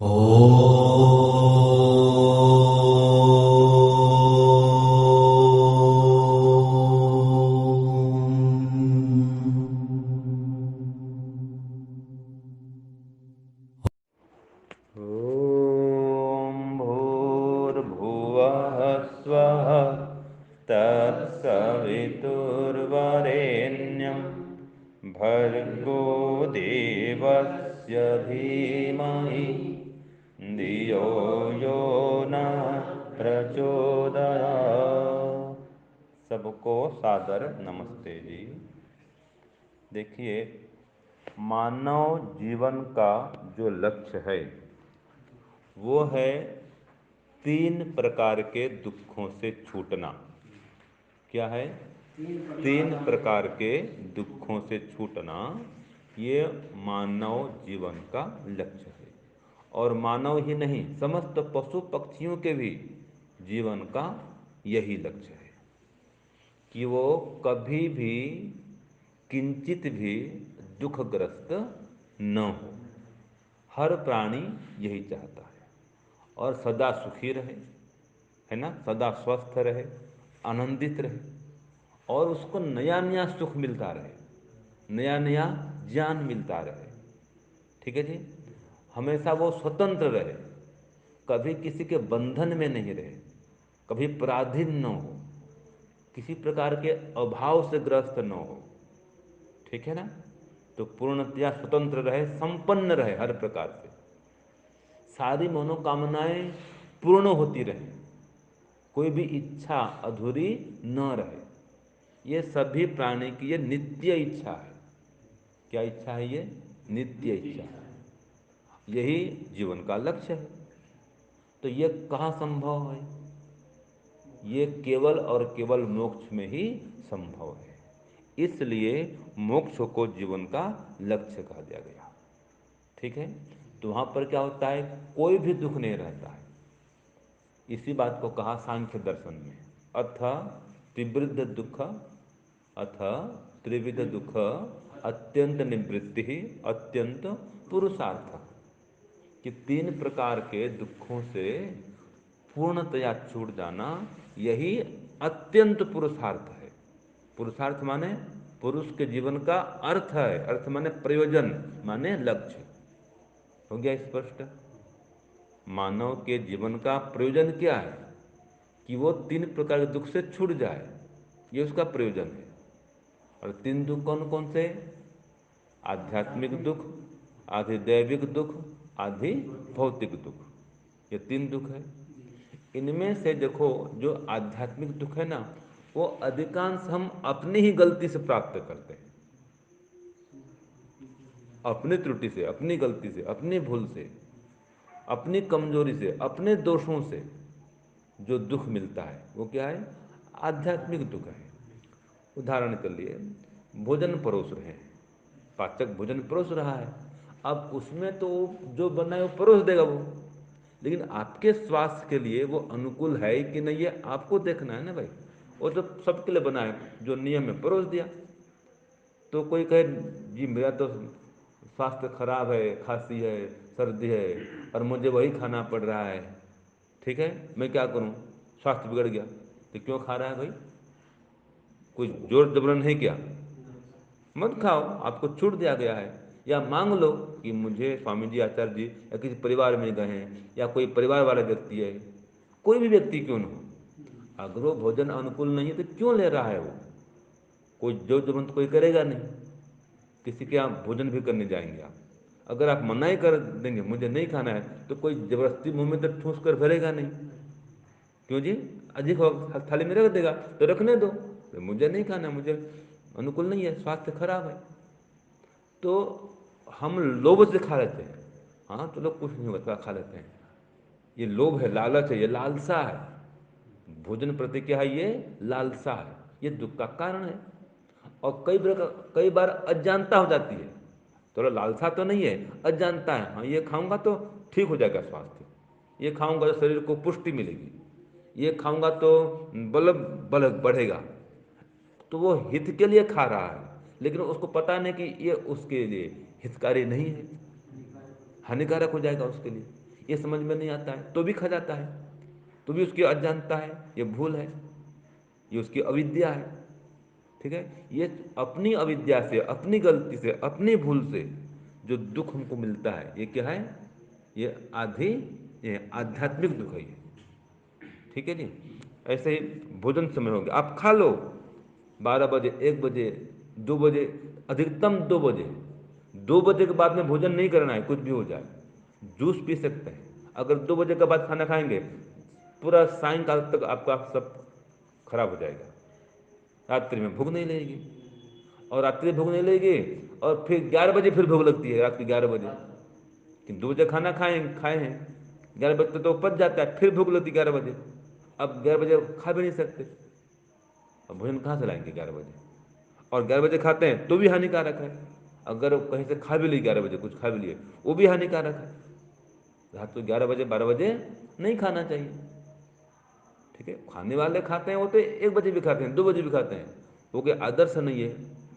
ॐ भूर्भुवः स्वः तत्सवितुर्वरेण्यं भर्गो देवस्य धीमहि धियो यो नः प्रचोदयात्। सबको सादर नमस्ते जी। देखिए, मानव जीवन का जो लक्ष्य है वो है 3 प्रकार के दुखों से छूटना। क्या है? 3 प्रकार के दुखों से छूटना, ये मानव जीवन का लक्ष्य है। और मानव ही नहीं, समस्त पशु पक्षियों के भी जीवन का यही लक्ष्य है कि वो कभी भी किंचित भी दुखग्रस्त न हो। हर प्राणी यही चाहता है और सदा सुखी रहे, है ना, सदा स्वस्थ रहे, आनंदित रहे और उसको नया नया सुख मिलता रहे, नया नया ज्ञान मिलता रहे। ठीक है जी। हमेशा वो स्वतंत्र रहे, कभी किसी के बंधन में नहीं रहे, कभी पराधीन न हो, किसी प्रकार के अभाव से ग्रस्त न हो। ठीक है ना। तो पूर्णतया स्वतंत्र रहे, संपन्न रहे हर प्रकार से, सारी मनोकामनाएं पूर्ण होती रहे, कोई भी इच्छा अधूरी न रहे। ये सभी प्राणी की ये नित्य इच्छा है। क्या इच्छा है? ये नित्य इच्छा है। यही जीवन का लक्ष्य है। तो ये कहाँ संभव है? ये केवल और केवल मोक्ष में ही संभव है। इसलिए मोक्ष को जीवन का लक्ष्य कहा दिया गया। ठीक है। तो वहां पर क्या होता है? कोई भी दुख नहीं रहता है। इसी बात को कहा सांख्य दर्शन में, अथ त्रिवृद्ध दुख, अथ त्रिविध दुख अत्यंत निवृत्ति अत्यंत पुरुषार्थ। कि 3 प्रकार के दुखों से पूर्णतया छूट जाना, यही अत्यंत पुरुषार्थ है। पुरुषार्थ माने पुरुष के जीवन का अर्थ है। अर्थ माने प्रयोजन, माने लक्ष्य। हो गया स्पष्ट? मानव के जीवन का प्रयोजन क्या है? कि वो 3 प्रकार के दुख से छूट जाए, ये उसका प्रयोजन है। और 3 दुख कौन कौन से? आध्यात्मिक दुख, आधिदैविक दुख, आधि भौतिक दुख। ये 3 दुख है। इनमें से देखो, जो आध्यात्मिक दुख है ना, वो अधिकांश हम अपनी ही गलती से प्राप्त करते हैं। अपनी त्रुटि से, अपनी गलती से, अपनी भूल से, अपनी कमजोरी से, अपने दोषों से जो दुख मिलता है वो क्या है? आध्यात्मिक दुख है। उदाहरण के लिए, भोजन परोस रहे हैं, पाचक भोजन परोस रहा है। अब उसमें तो जो बना है वो परोस देगा वो, लेकिन आपके स्वास्थ्य के लिए वो अनुकूल है कि नहीं, ये आपको देखना है ना भाई। वो तो सबके लिए बना है, जो नियम में परोस दिया। तो कोई कहे जी मेरा तो स्वास्थ्य खराब है, खांसी है, सर्दी है और मुझे वही खाना पड़ रहा है, ठीक है, मैं क्या करूं? स्वास्थ्य बिगड़ गया। तो क्यों खा रहा है भाई? कोई जोर जबरन है क्या? मत खाओ, आपको छूट दिया गया है। या मांग लो कि मुझे स्वामी जी, आचार्य जी, या किसी परिवार में गए हैं, या कोई परिवार वाला व्यक्ति है, कोई भी व्यक्ति क्यों न हो, अगर वो भोजन अनुकूल नहीं है तो क्यों ले रहा है वो? कोई जोर जबरन तो कोई करेगा नहीं। किसी के यहाँ भोजन भी करने जाएंगे आप, अगर आप मना ही कर देंगे मुझे नहीं खाना है, तो कोई जबरदस्ती मुंह में तो ठूस कर भरेगा नहीं। क्यों जी? अधिक हो थाली में रख देगा, तो रखने दो, तो मुझे नहीं खाना, मुझे अनुकूल नहीं है, स्वास्थ्य खराब है। तो हम लोभ से खा लेते हैं। हाँ, तो लोग कुछ नहीं होता, खा लेते हैं। ये लोभ है, लालच है, ये लालसा है। भोजन प्रति क्या है? ये लालसा है, ये दुख का कारण है। और कई बार अज्ञानता हो जाती है। तो लालसा तो नहीं है, अज्ञानता है। हाँ, ये खाऊंगा तो ठीक हो जाएगा स्वास्थ्य, ये खाऊंगा तो शरीर को पुष्टि मिलेगी, ये खाऊंगा तो बल बल बढ़ेगा। तो वो हित के लिए खा रहा है, लेकिन उसको पता नहीं कि ये उसके लिए हितकारी नहीं है, हानिकारक हो जाएगा उसके लिए। ये समझ में नहीं आता है तो भी खा जाता है, तो भी उसकी अज्ञानता है, ये भूल है, ये उसकी अविद्या है। ठीक है, ये अपनी अविद्या से, अपनी गलती से, अपनी भूल से जो दुख हमको मिलता है, ये क्या है? ये आधी, ये आध्यात्मिक दुख है ये। ठीक है जी। ऐसे ही भोजन समय हो गया, आप खा लो 12 बजे, 1 बजे, 2 बजे, अधिकतम 2 बजे। 2 बजे के बाद में भोजन नहीं करना है, कुछ भी हो जाए। जूस पी सकते हैं। अगर 2 बजे के बाद खाना खाएंगे, पूरा सायंकाल तक आपका सब खराब हो जाएगा। रात्रि में भूख नहीं लगेगी, और रात्रि भूख नहीं लगेगी, और फिर 11 बजे फिर भूख लगती है, रात के 11 बजे। कि 2 बजे खाना खाए हैं, 11 बजे तो पच जाता है, फिर भूख लगती 11 बजे। अब 11 बजे खा भी नहीं सकते, अब भोजन कहाँ से लाएंगे 11 बजे? और 11 बजे खाते हैं तो भी हानिकारक है। अगर कहीं से खा भी ली 11 बजे, कुछ खा भी लिए, वो भी हानिकारक है। रात को 11 बजे, 12 बजे नहीं खाना चाहिए। ठीक है, खाने वाले खाते हैं, वो तो 1 बजे भी खाते हैं, 2 बजे भी खाते हैं, वो कोई आदर्श नहीं है,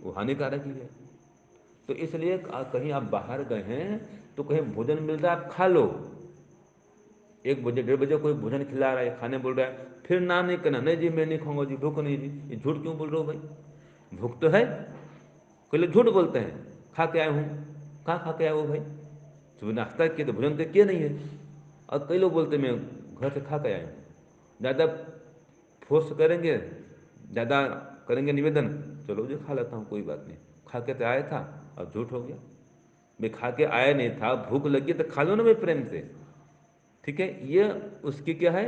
वो हानिकारक ही है। तो इसलिए कहीं आप बाहर गए हैं तो कहीं भोजन मिल रहा है, आप खा लो। 1 बजे, 1:30 बजे कोई भोजन खिला रहा है, खाने बोल रहा है, फिर ना नहीं करना, नहीं जी मैं नहीं खाऊंगा जी, भूख नहीं जी। ये झूठ क्यों बोल रहे हो भाई? भूख तो है। कोई लोग झूठ बोलते हैं, खा के आया हूँ। कहाँ खा के आया हो भाई? सुबह नाश्ता किया तो भोजन तो किया नहीं है। और कई लोग बोलते हैं मैं घर से खा के आया हूँ। ज़्यादा फोर्स करेंगे, ज़्यादा करेंगे निवेदन, चलो जी खा लेता हूँ, कोई बात नहीं, खा के तो आया था, और झूठ हो गया। मैं खा के आया नहीं था, भूख लगी तो खा लो ना भाई प्रेम से। ठीक है, ये उसकी क्या है?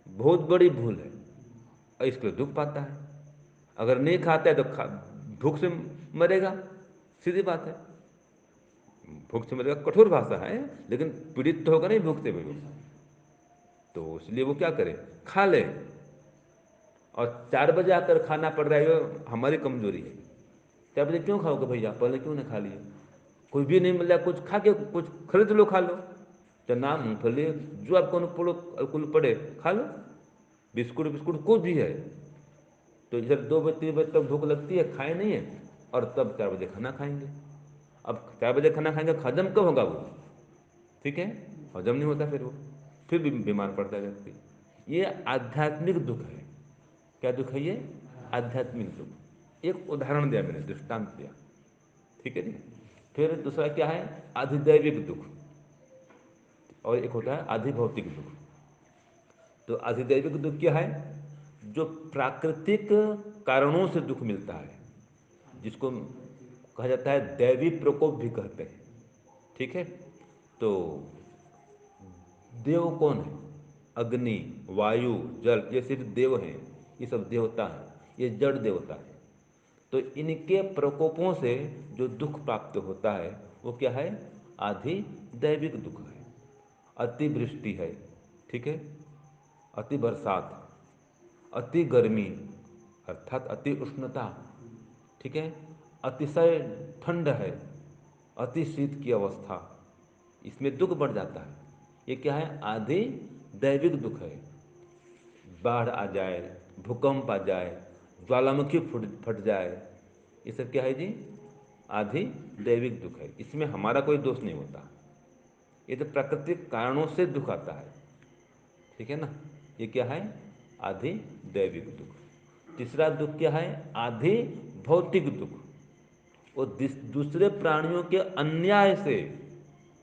बहुत बड़ी भूल है, और इसके लिए दुख पाता है। अगर नहीं खाता है तो भूख से मरेगा, सीधी बात है। भूख से मरेगा, कठोर भाषा है, लेकिन पीड़ित तो होगा नहीं भूख से भी वो। तो इसलिए वो क्या करे? खा ले। और 4 बजे आकर खाना पड़ रहा है, ये हमारी कमजोरी है। 4 बजे क्यों खाओगे भैया? पहले क्यों नहीं खा लिए? कुछ भी नहीं मिल रहा, कुछ खा के कुछ खरीद लो, खा लो। चना, मूंगफली, जो आपको अनुकूल पड़े खा लो। बिस्कुट बिस्कुट कुछ भी है। तो इधर 2 बजे, 3 बजे तक भूख लगती है, खाए नहीं है, और तब 4 बजे खाना खाएंगे। अब 4 बजे खाना खाएंगे, हजम कब होगा वो? ठीक है, हजम नहीं होता, फिर वो फिर भी बीमार पड़ता है व्यक्ति। ये आध्यात्मिक दुख है। क्या दुख है ये? आध्यात्मिक दुख। एक उदाहरण दिया मैंने, दृष्टांत दिया। ठीक है जी। फिर दूसरा क्या है? अधिदैविक दुख, और एक होता है अधिभौतिक दुख। तो अधिदैविक दुख क्या है? जो प्राकृतिक कारणों से दुख मिलता है, जिसको कहा जाता है दैवी प्रकोप भी कहते हैं। ठीक है, तो देव कौन है? अग्नि, वायु, जल, ये सिर्फ देव हैं, ये सब देवता हैं, ये जड़ देवता है। तो इनके प्रकोपों से जो दुख प्राप्त होता है वो क्या है? आधि दैविक दुख है। अतिवृष्टि है, ठीक है, अति बरसात, अति गर्मी अर्थात अति उष्णता, ठीक है, अतिशय ठंड है, अति शीत की अवस्था, इसमें दुख बढ़ जाता है। ये क्या है? आधि दैविक दुख है। बाढ़ आ जाए, भूकंप आ जाए, ज्वालामुखी फुट फट जाए, ये सब क्या है जी? आधि दैविक दुख है। इसमें हमारा कोई दोष नहीं होता, ये तो प्राकृतिक कारणों से दुख आता है। ठीक है ना? ये क्या है? आधि दैविक दुख। तीसरा दुख क्या है? आधि भौतिक दुख। वो दूसरे प्राणियों के अन्याय से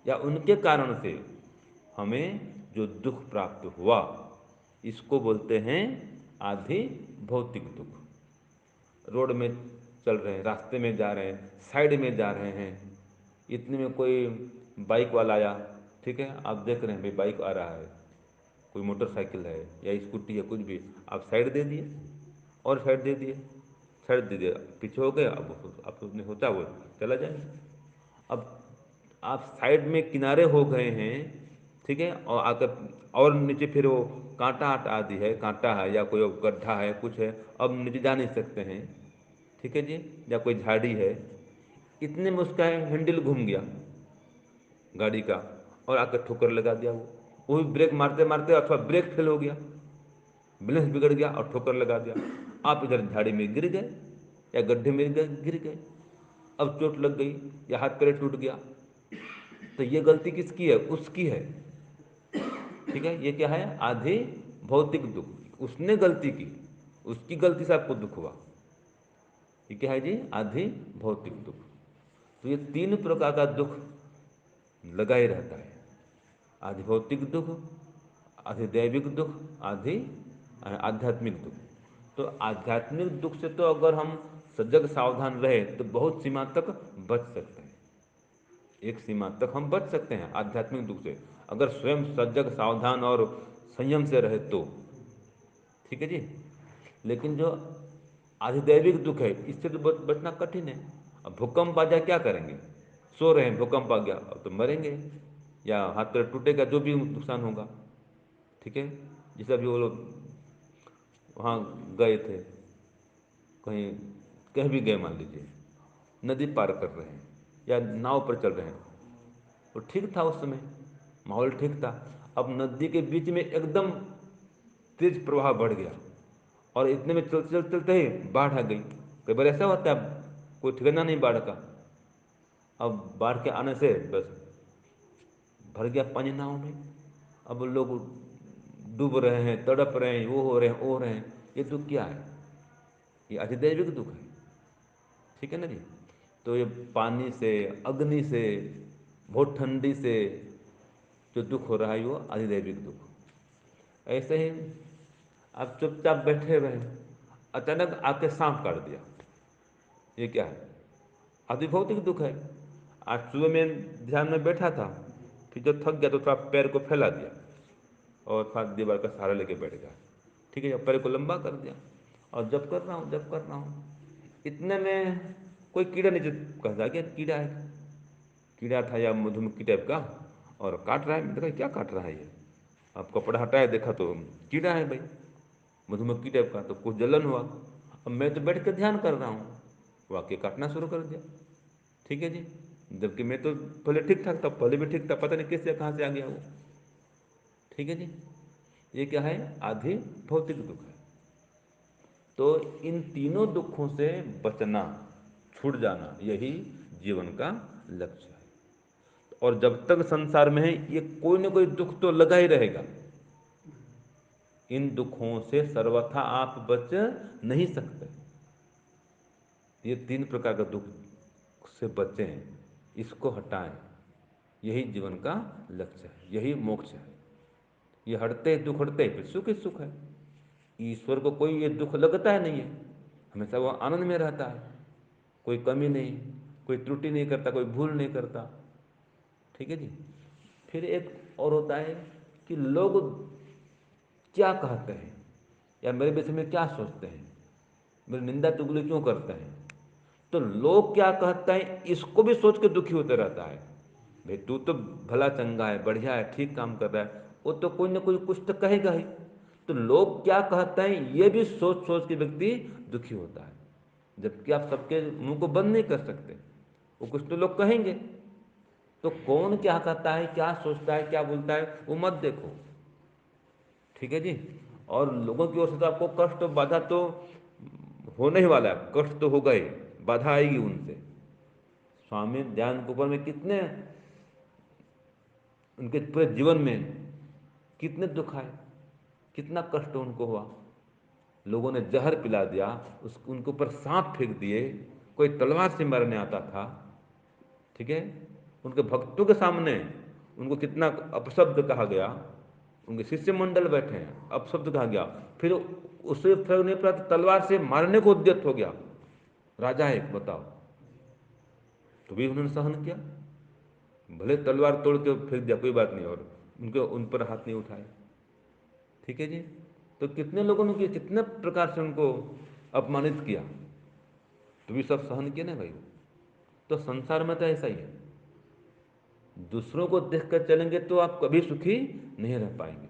या उनके कारण से हमें जो दुख प्राप्त हुआ, इसको बोलते हैं आधि भौतिक दुख। रोड में चल रहे हैं, रास्ते में जा रहे हैं, साइड में जा रहे हैं, इतने में कोई बाइक वाला आया, ठीक है, आप देख रहे हैं भाई बाइक आ रहा है, कोई मोटरसाइकिल है या स्कूटी है, कुछ भी, आप साइड दे दिए, और साइड दे दिए, साइड दे दिया, पीछे हो गए, अब आपने सोचा वो चला जाएगा। अब आप साइड में किनारे हो गए हैं, ठीक है, और आकर और नीचे फिर वो कांटा आदि है, कांटा है या कोई गड्ढा है, कुछ है, अब नीचे जा नहीं सकते हैं, ठीक है जी, या कोई झाड़ी है, इतने में उसका हैंडल घूम गया गाड़ी का, और आकर ठोकर लगा दिया वो भी ब्रेक मारते मारते, अथवा ब्रेक फेल हो गया, बैलेंस बिगड़ गया और ठोकर लगा दिया। आप इधर झाड़ी में गिर गए या गड्ढे में गिर गए, अब चोट लग गई या हाथ पैर टूट गया। तो ये गलती किसकी है? उसकी है। ठीक है, ये क्या है, आधि भौतिक दुख। उसने गलती की, उसकी गलती से आपको दुख हुआ, ये क्या है जी, आधि भौतिक दुख। तो ये तीन प्रकार का दुख लगा ही रहता है, आधि भौतिक दुख, आधि दैविक दुख, आधि आध्यात्मिक दुख। तो आध्यात्मिक दुख से तो अगर हम सजग सावधान रहे तो बहुत सीमा तक बच सकते हैं, एक सीमा तक हम बच सकते हैं आध्यात्मिक दुख से, अगर स्वयं सजग सावधान और संयम से रहे तो, ठीक है जी। लेकिन जो अधिदैविक दुख है इससे तो बचना कठिन है। अब भूकंप आ जाए क्या करेंगे, सो रहे हैं भूकंप आ गया अब तो मरेंगे, या हाथ पैर टूटेगा, जो भी नुकसान होगा, ठीक है। जैसे अभी वो लोग वहाँ गए थे, कहीं कहीं भी गए मान लीजिए, नदी पार कर रहे हैं या नाव पर चल रहे हैं, तो ठीक था उस समय, माहौल ठीक था। अब नदी के बीच में एकदम तेज प्रवाह बढ़ गया और इतने में चलते चलते चलते ही बाढ़ आ गई। कई बार ऐसा होता है, कोई ठिकाना नहीं बाढ़ का। अब बाढ़ के आने से बस भर गया पानी नाव में, अब लोग डूब रहे हैं, तड़प रहे हैं, वो हो रहे हैं, वो हो रहे हैं। ये दुख क्या है, ये अधिदैविक दुख है, ठीक है ना जी। तो ये पानी से, अग्नि से, बहुत ठंडी से जो दुख हो रहा है वो अधिदैविक दुख। ऐसे ही आप चुपचाप बैठे रहे, अचानक आके सांप काट दिया, ये क्या है, अधिभौतिक दुख है। आज सुबह में ध्यान में बैठा था, फिर जब थक गया तो थोड़ा पैर को फैला दिया और फिर दीवार का सहारा लेके बैठ गया, ठीक है, जब पैर को लंबा कर दिया और जब कर रहा हूँ इतने में कोई कीड़ा नीचे कहता गया, कीड़ा है, कीड़ा था या मधुमक्खी टाइप का, और काट रहा है। मैं देखा क्या काट रहा है ये, अब कपड़ा हटाया देखा तो कीड़ा है भाई, मधुमक्खी टाइप का, तो कुछ जलन हुआ। अब मैं तो बैठ कर ध्यान कर रहा हूँ, वो आके काटना शुरू कर दिया, ठीक है जी। जबकि मैं तो पहले ठीक ठाक था, पहले भी ठीक था, पता नहीं किससे कहाँ से आ गया वो, ठीक है जी। ये क्या है, आधि भौतिक दुख है। तो इन तीनों दुखों से बचना, छूट जाना, यही जीवन का लक्ष्य है। और जब तक संसार में है ये कोई ना कोई दुख तो लगा ही रहेगा, इन दुखों से सर्वथा आप बच नहीं सकते। ये तीन प्रकार का दुख से बचें, इसको हटाएं, यही जीवन का लक्ष्य है, यही मोक्ष है। ये हटते दुख हटते फिर सुख ही सुख है। ईश्वर को कोई ये दुख लगता है नहीं है, हमेशा वो आनंद में रहता है, कोई कमी नहीं, कोई त्रुटि नहीं करता, कोई भूल नहीं करता, ठीक है जी। फिर एक और होता है कि लोग क्या कहते हैं या मेरे विषय में क्या सोचते हैं, मेरी निंदा चुगली क्यों करते हैं, तो लोग क्या कहते हैं इसको भी सोच के दुखी होते रहता है। भाई तू तो भला चंगा है, बढ़िया है, ठीक काम कर रहा है, वो तो कोई ना कोई कुछ तो कहेगा ही। तो लोग क्या कहते हैं ये भी सोच सोच के व्यक्ति दुखी होता है, जबकि आप सबके मुंह को बंद नहीं कर सकते, वो कुछ तो लोग कहेंगे। तो कौन क्या कहता है, क्या सोचता है, क्या बोलता है, वो मत देखो, ठीक है जी। और लोगों की ओर से तो आपको कष्ट बाधा तो होने ही वाला है, कष्ट तो होगा ही, बाधा आएगी उनसे। स्वामी दयानंद गोपाल में कितने, उनके पूरे जीवन में कितने दुख आए, कितना कष्ट उनको हुआ। लोगों ने जहर पिला दिया, उस उनके ऊपर सांप फेंक दिए, कोई तलवार से मारने आता था, ठीक है। उनके भक्तों के सामने उनको कितना अपशब्द कहा गया, उनके शिष्य मंडल बैठे हैं, अपशब्द कहा गया, फिर उससे फर्क नहीं पड़ा, तलवार से मारने को उद्यत हो गया, राजा है बताओ, तो भी उन्होंने सहन किया, भले तलवार तोड़ के फेंक दिया कोई बात नहीं, और उनके उन पर हाथ नहीं उठाए, ठीक है जी। तो कितने लोगों ने किया, कितने प्रकार से उनको अपमानित किया, तो भी सब सहन किए ना भाई। तो संसार में तो ऐसा ही है, दूसरों को देख कर चलेंगे तो आप कभी सुखी नहीं रह पाएंगे।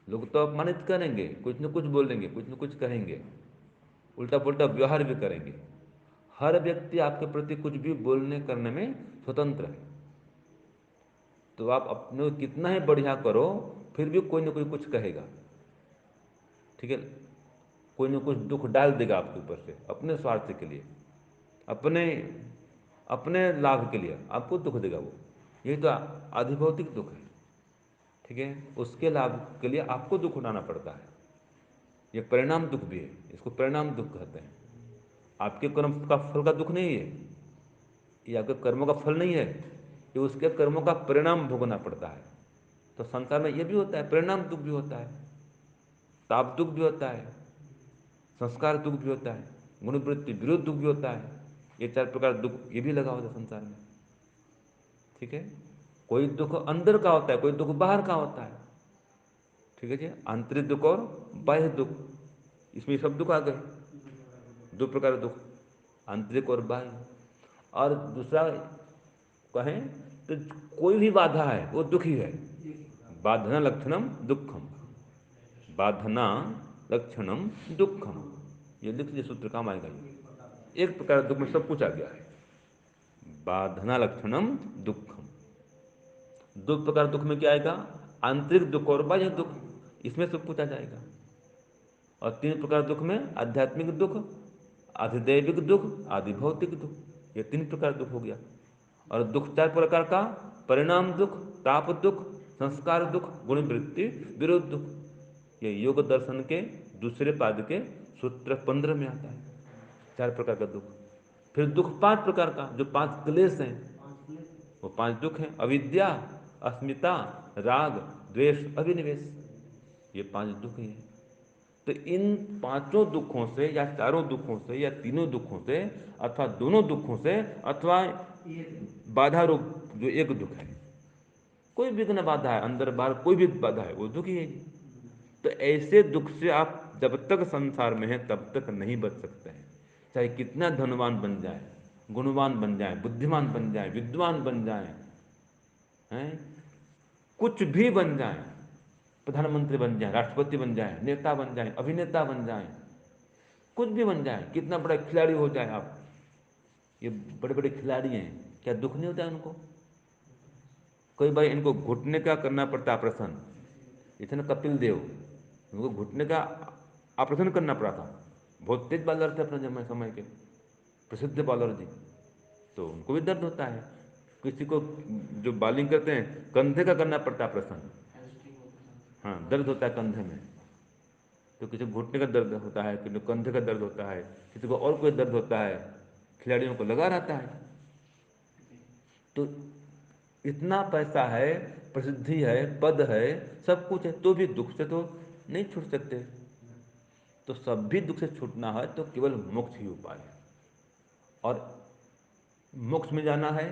लोग तो अपमानित करेंगे, कुछ न कुछ बोलेंगे, कुछ न कुछ कहेंगे, उल्टा पुल्टा व्यवहार भी करेंगे। हर व्यक्ति आपके प्रति कुछ भी बोलने करने में स्वतंत्र है, तो आप अपने कितना ही बढ़िया करो फिर भी कोई ना कोई कुछ कहेगा, ठीक है। कोई ना कुछ दुख डाल देगा आपके ऊपर से अपने स्वार्थ के लिए, अपने अपने लाभ के लिए आपको दुख देगा वो, यही तो आधिभौतिक दुख है, ठीक है। ठीक है। उसके लाभ के लिए आपको दुख उठाना पड़ता है। ये परिणाम दुख भी है, इसको परिणाम दुख कहते हैं। आपके कर्म का फल का दुख नहीं है, ये आपके कर्मों का फल नहीं है, ये उसके कर्मों का परिणाम भोगना पड़ता है। तो संसार में ये भी होता है, परिणाम दुख भी होता है, ताप दुख भी होता है, संस्कार दुख भी होता है, गुणवृत्ति विरोध दुख भी होता है। ये 4 प्रकार दुख ये भी लगा होता है संसार में। ठीक है। कोई दुख अंदर का होता है, कोई दुख बाहर का होता है। ठीक है जी। आंतरिक दुख और बाह्य दुख, इसमें सब दुख आ गए, 2 प्रकार दुख, आंतरिक और बाह्य। और दूसरा कहें तो कोई भी बाधा है वो दुख ही है। बाधना लक्षणम दुखम, बाधना लक्षणम दुखम, ये लिख लीजिए, सूत्र काम आएगा। ये एक प्रकार दुख में सब कुछ आ गया है। बाधना लक्षणम दुखम, 2 प्रकार दुख में क्या आएगा, आंतरिक दुख और बाह्य दुख, इसमें सब कुछ आ जाएगा। और 3 प्रकार दुख में आध्यात्मिक दुख, अधिदैविक दुख, आदि भौतिक दुख, ये 3 प्रकार दुख हो गया। और दुख 4 प्रकार का, परिणाम दुख, ताप दुख, संस्कार दुख, गुणवृत्ति विरोध दुख। ये योग दर्शन के दूसरे पाद के सूत्र 15 में आता है, 4 प्रकार का दुख। फिर दुख 5 प्रकार का, जो 5 क्लेश हैं, वो 5 दुख हैं, अविद्या, अस्मिता, राग, द्वेष, अभिनिवेश, ये 5 दुख ही हैं। तो इन 5 दुखों से या 4 दुखों से या 3 दुखों से अथवा दोनों दुखों से अथवा बाधा रूप जो एक दुख है, कोई विघ्न बाधा है अंदर बाहर, कोई भी बाधा है, वो दुख ही है। तो ऐसे दुख से आप जब तक संसार में हैं तब तक नहीं बच सकते हैं। चाहे कितना धनवान बन जाए, गुणवान बन जाए, बुद्धिमान बन जाए, विद्वान बन जाए, हैं, कुछ भी बन जाए, प्रधानमंत्री बन जाए, राष्ट्रपति बन जाए, नेता बन जाए, अभिनेता बन जाए, कुछ भी बन जाए, कितना बड़ा खिलाड़ी हो जाए आप, ये बड़े बड़े खिलाड़ी हैं, क्या दुख नहीं होता है उनको? कई बार इनको घुटने का करना पड़ता ऑपरेशन, इतने कपिल देव, उनको घुटने का ऑपरेशन करना पड़ा था। बहुत तेज बॉलर थे अपने समय के, प्रसिद्ध बॉलर जी, तो उनको भी दर्द होता है। किसी को जो बॉलिंग करते हैं कंधे का करना पड़ता है ऑपरेशन, हाँ दर्द होता है कंधे में। तो किसी को घुटने का दर्द होता है, किसी को कंधे का दर्द होता है, किसी को और कोई दर्द होता है, खिलाड़ियों को लगा रहता है। तो इतना पैसा है, प्रसिद्धि है, पद है, सब कुछ है, तो भी दुख से तो नहीं छूट सकते। तो सब भी दुख से छूटना है तो केवल मोक्ष ही उपाय है। और मोक्ष में जाना है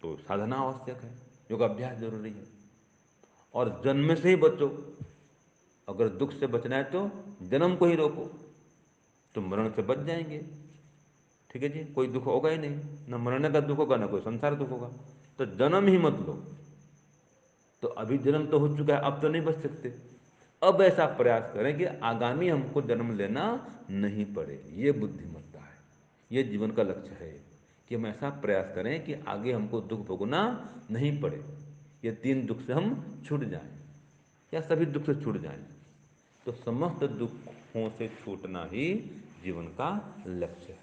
तो साधना आवश्यक है, योग अभ्यास जरूरी है। और जन्म से ही बचो, अगर दुख से बचना है तो जन्म को ही रोको, तो मरण से बच जाएंगे। ठीक है जी, कोई दुख होगा ही नहीं, न मरने का दुख होगा, ना कोई संसार दुख होगा। तो जन्म ही मत लो। तो अभी जन्म तो हो चुका है, अब तो नहीं बच सकते। अब ऐसा प्रयास करें कि आगामी हमको जन्म लेना नहीं पड़े, ये बुद्धिमत्ता है, ये जीवन का लक्ष्य है कि हम ऐसा प्रयास करें कि आगे हमको दुख भोगना नहीं पड़े, ये 3 दुख से हम छूट जाएं या सभी दुख से छूट जाएं। तो समस्त दुखों से छूटना ही जीवन का लक्ष्य है।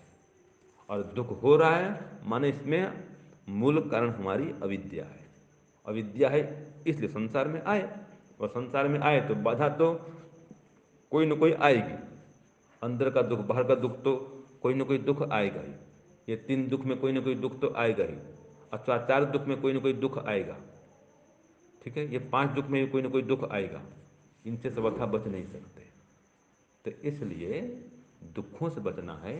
और दुख हो रहा है माने इसमें मूल कारण हमारी अविद्या है। अविद्या है इसलिए संसार में आए, और संसार में आए तो बाधा तो कोई न कोई आएगी, अंदर का दुख बाहर का दुख तो कोई न कोई दुख आएगा ही। ये 3 दुख में कोई न कोई दुख तो आएगा ही, अथवा 4 दुख में कोई न कोई दुख आएगा। ठीक है, ये 5 दुख में भी कोई न कोई दुख आएगा, इनसे सर्वथा बच नहीं सकते। तो इसलिए दुखों से बचना है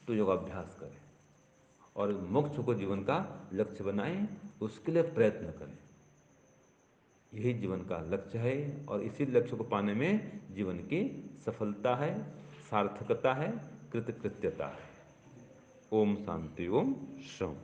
तो योगाभ्यास करें और मोक्ष को जीवन का लक्ष्य बनाएं, उसके लिए प्रयत्न करें। यही जीवन का लक्ष्य है और इसी लक्ष्य को पाने में जीवन की सफलता है, सार्थकता है, कृतकृत्यता है। ओम शांति, ओम शम।